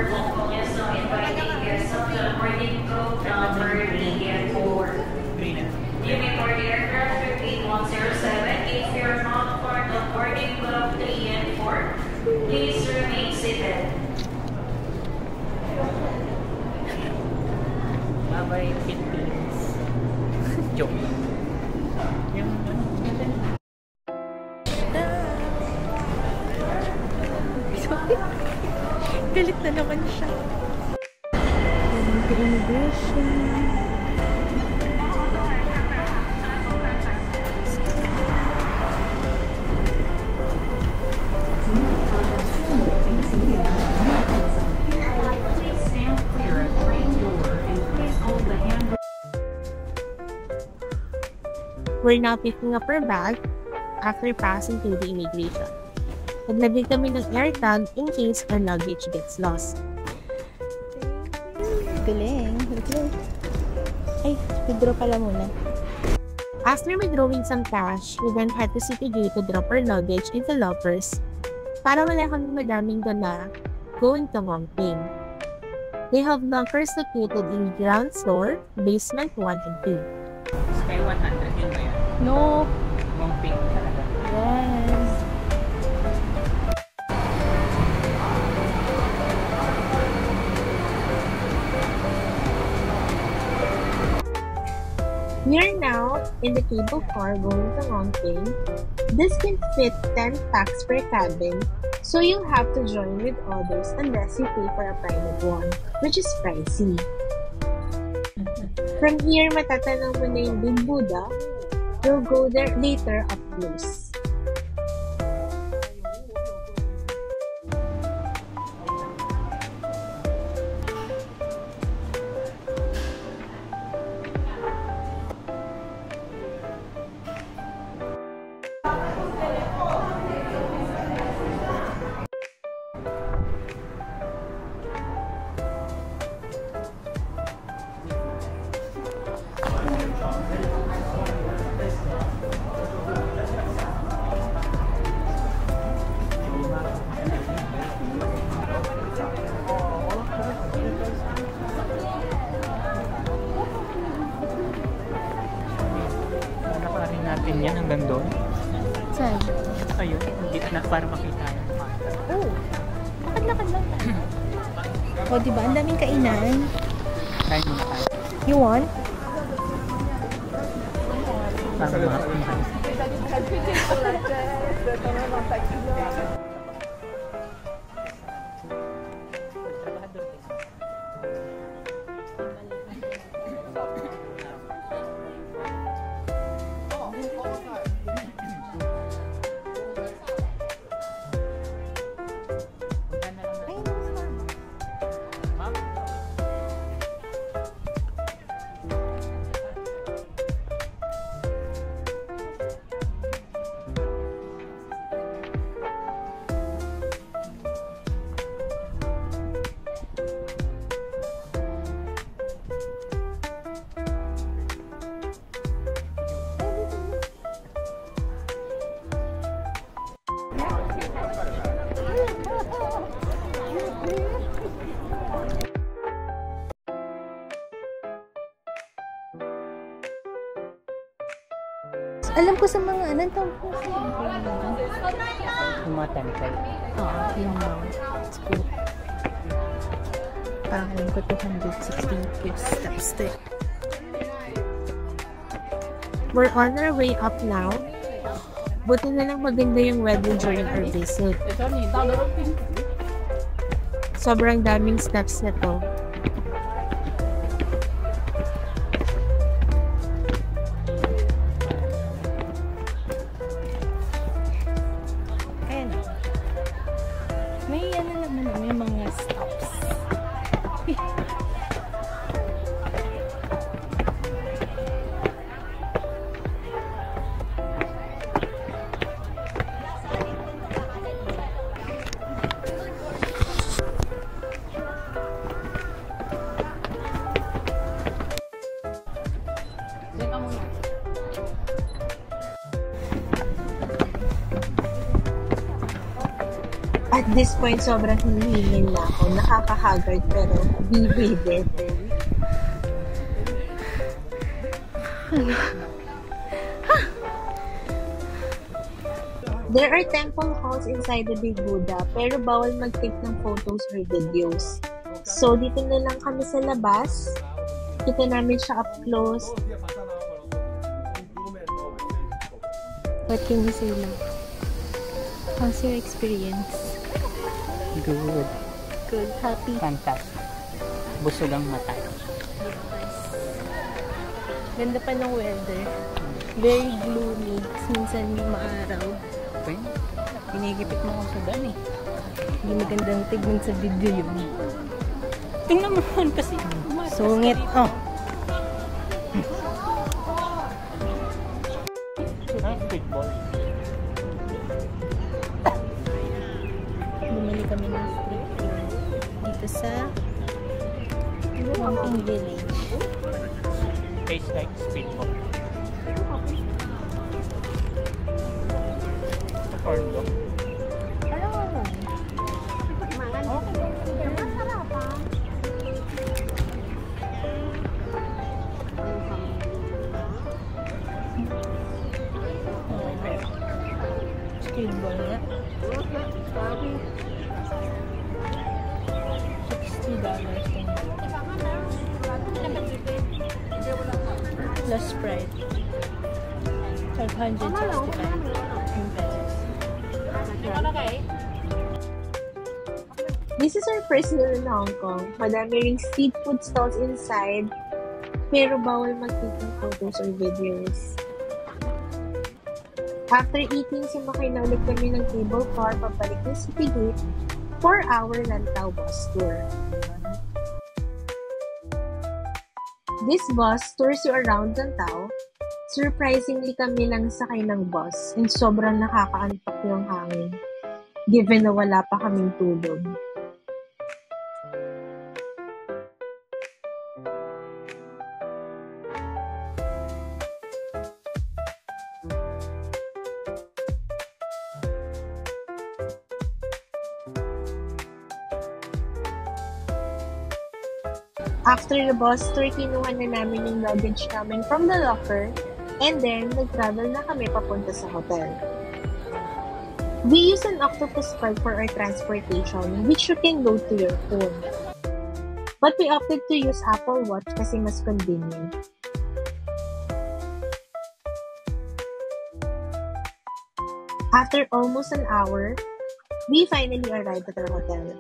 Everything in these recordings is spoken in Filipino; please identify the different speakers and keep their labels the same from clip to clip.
Speaker 1: purpose of inviting guests of the boarding group number DN4. You may board the aircraft 15107 if you're not part of boarding group 3 and 4. Please remain seated.
Speaker 2: Bye-bye, Philippines. Joke.
Speaker 3: Galit na naman siya. Immigration. We're now picking up our bag after passing through the immigration. Naglagay kami ng AirTag in case our luggage gets lost. Galing. Ay, withdraw pala muna. After withdrawing some cash, we then had to City Gate to drop our luggage into lockers para wala kami madaming gana going to Moncton. They have lockers located in ground floor, basement 1 and 2.
Speaker 2: Sky 100 yun ba yan?
Speaker 3: No.
Speaker 2: Moncton talaga.
Speaker 3: Yes. We are now in the cable car going to Moncton. This can fit 10 packs per cabin, so you'll have to join with others unless you pay for a private one, which is pricey. From here, matatanong mo na yung Big Buddha. We'll go there later up close.
Speaker 2: Natin yan hanggang doon.
Speaker 3: Saan?
Speaker 2: Ayun, gitna para makita yung mata.
Speaker 3: Oh, lakad-lakad lang. O, diba? Ang daming kainan.
Speaker 2: Kain muna tayo.
Speaker 3: You want?
Speaker 2: Para mga kumain. Alam ko sa mga anong tawag po. Yung mga template.
Speaker 3: Oo, yung mount. School. Parang alam ko 260 steps there. We're on our way up now. Buti na lang maganda yung weather during our visit. Sobrang daming steps na to. May ano naman, may mga stops. At this point, sobrang hinihingin na ako. Nakaka-haggard pero be with it. There are temple halls inside the Big Buddha, pero bawal mag-take ng photos or videos. So, dito na lang kami sa labas. Kita namin siya up close.
Speaker 2: What can you say now? How's your experience?
Speaker 4: Good.
Speaker 2: Good. Happy?
Speaker 4: Fantastic. Busog ang mata.
Speaker 2: Ganda pa ng weather. Very gloomy. Minsan maaraw.
Speaker 4: Okay. Pinigipit mo ako sa dan eh.
Speaker 2: Hindi magandang tignan sa video yun.
Speaker 4: Tingnan mo man kasi.
Speaker 2: Sungit. Oh.
Speaker 4: Streetball.
Speaker 2: Bumili kami ng street food dito sa Wamping Village.
Speaker 4: Tastes like streetball. Corn dog.
Speaker 2: Streetball nga. $60 plus Sprite. 565 pesos.
Speaker 3: This is our first meal in Hong Kong. Madami ring street food stalls inside, pero bawal mag-take ng photos or videos. After eating, sumakay na ulit kami ng cable car pabalik ng City Gate for our Lantau bus tour. This bus tours you around Lantau. Surprisingly, kami lang sakay ng bus and sobrang nakakaantok yung hangin, given na wala pa kaming tulog. After the bus tour, kinuha na namin yung luggage namin from the locker and then nag-travel na kami papunta sa hotel. We use an octopus card for our transportation, which you can load to your phone. But we opted to use Apple Watch kasi mas convenient. After almost an hour, we finally arrived at our hotel.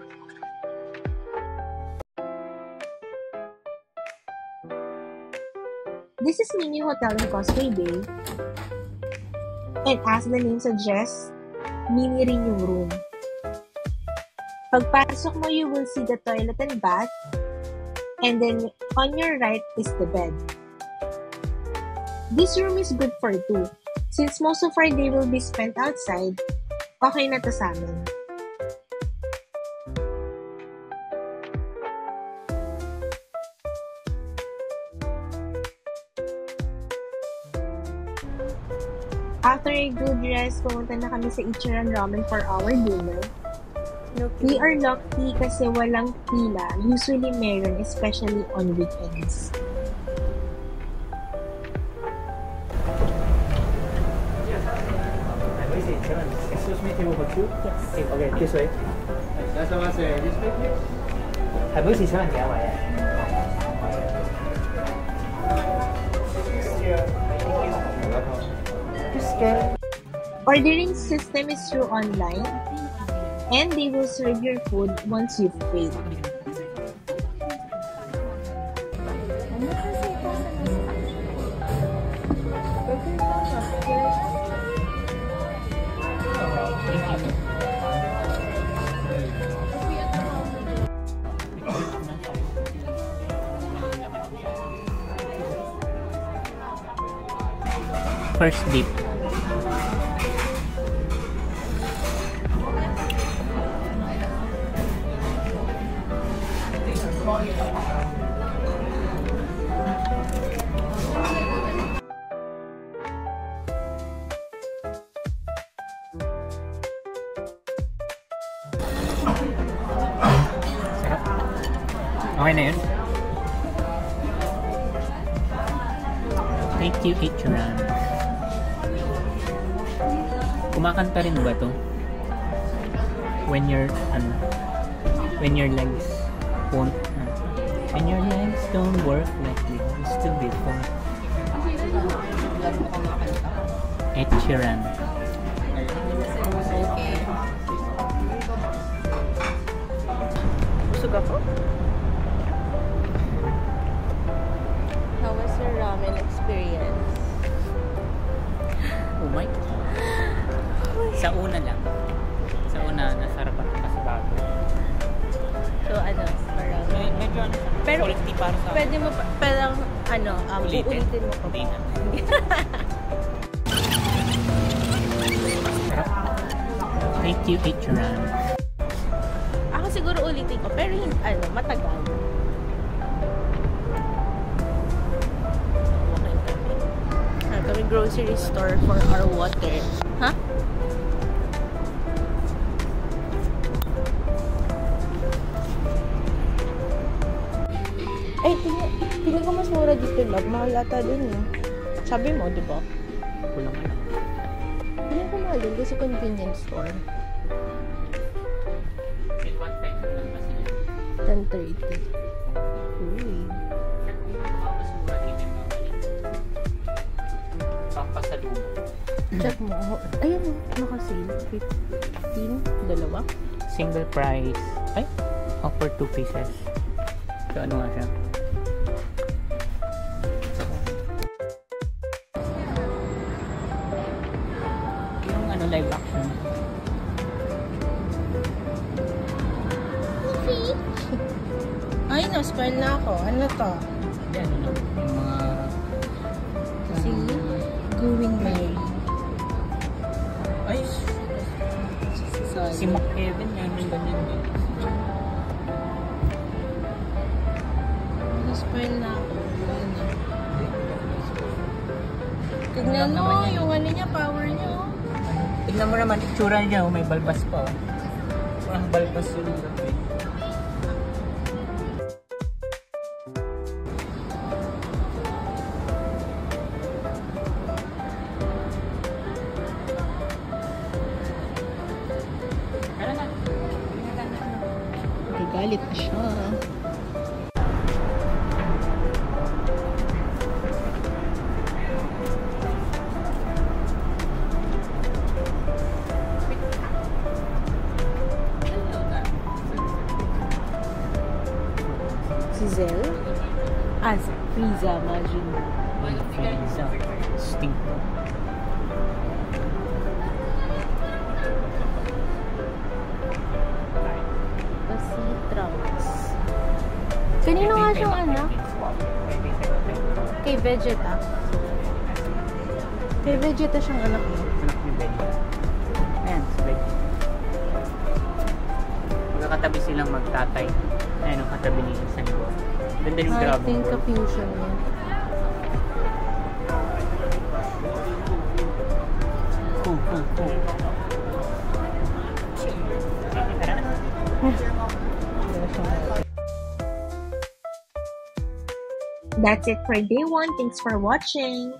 Speaker 3: This is Mini Hotel in Causeway Bay. And as the name suggests, mini rin yung room. Pagpasok mo, you will see the toilet and bath. And then, on your right is the bed. This room is good for two. Since most of our day will be spent outside, okay na to sa amin. After a good rest, pumunta na kami sa Ichiran Ramen for our dinner. We are lucky kasi walang pila. Usually meron, especially on weekends.
Speaker 5: Excuse me, table for two?
Speaker 2: Yes.
Speaker 5: Okay, this way. This way, please. 係唔好意思，請問幾位啊？
Speaker 3: Ordering system is through online, and they will serve your food once you've paid.
Speaker 4: First dip. Okay na yun? Thank you, Ichiran. Kumakanta rin ba to? When your legs won't when your legs don't work like they used to before. Ichiran.
Speaker 3: Okay. Busog ako? How was your ramen experience?
Speaker 4: Oh my God. Sa una lang. Sa una, nasarapan ka sa bago.
Speaker 3: So, ano, parang...
Speaker 4: Medyo ano,
Speaker 3: Pero,
Speaker 4: quality para sa...
Speaker 3: pwede mo pa, parang, ano,
Speaker 4: Ulitin?
Speaker 3: uulitin mo pa ba?
Speaker 4: Hindi na. Thank you, Ichiran.
Speaker 3: Ako siguro ulitin ko, pero hindi, ano, matagal. Okay kami. Kami grocery store for our water. Ha? Ay, tingnan ko mas mura dito, love. Mahal ata dun, eh. Sabi mo, di ba?
Speaker 4: Kulang na.
Speaker 3: Tingnan ko mahal dun kasi convenience store. 10.30. Uy.
Speaker 4: Pampasalubong.
Speaker 3: Check mo. Ayun, naka-sale. 15. Dalawa.
Speaker 4: Single price. Ay, offer 2 pieces. So, ano nga siya? Yung ano, live action.
Speaker 3: Ay, na-spoil na ako. Ano to?
Speaker 4: Yan, ano, yung mga...
Speaker 3: Si Going Mary.
Speaker 4: Ay,
Speaker 3: Sorry.
Speaker 4: si McKevin, meron ganyan din.
Speaker 3: Na-spoil na ako. Ano? Tignan mo, yung ano niya, power niya. Oh.
Speaker 4: Tignan mo naman, itsura niya, may balbas pa. Parang balbas yun.
Speaker 3: Galit na siya. Si Zel? Ah, si Frieza, Majin.
Speaker 4: Frieza. Sting po.
Speaker 3: Si Trunks. Kanino nga siyang anak? Kay Vegeta. Kay Vegeta siyang anak mo.
Speaker 4: Anak ni Vegeta. Ayan, si Vegeta. Magkakatabi silang magtatay. Ayan, ang katabi ni Sango. Ganda yung
Speaker 3: I
Speaker 4: Dragon
Speaker 3: think
Speaker 4: Ball.
Speaker 3: fusion niya.
Speaker 4: Cool.
Speaker 3: That's it for day 1. Thanks for watching.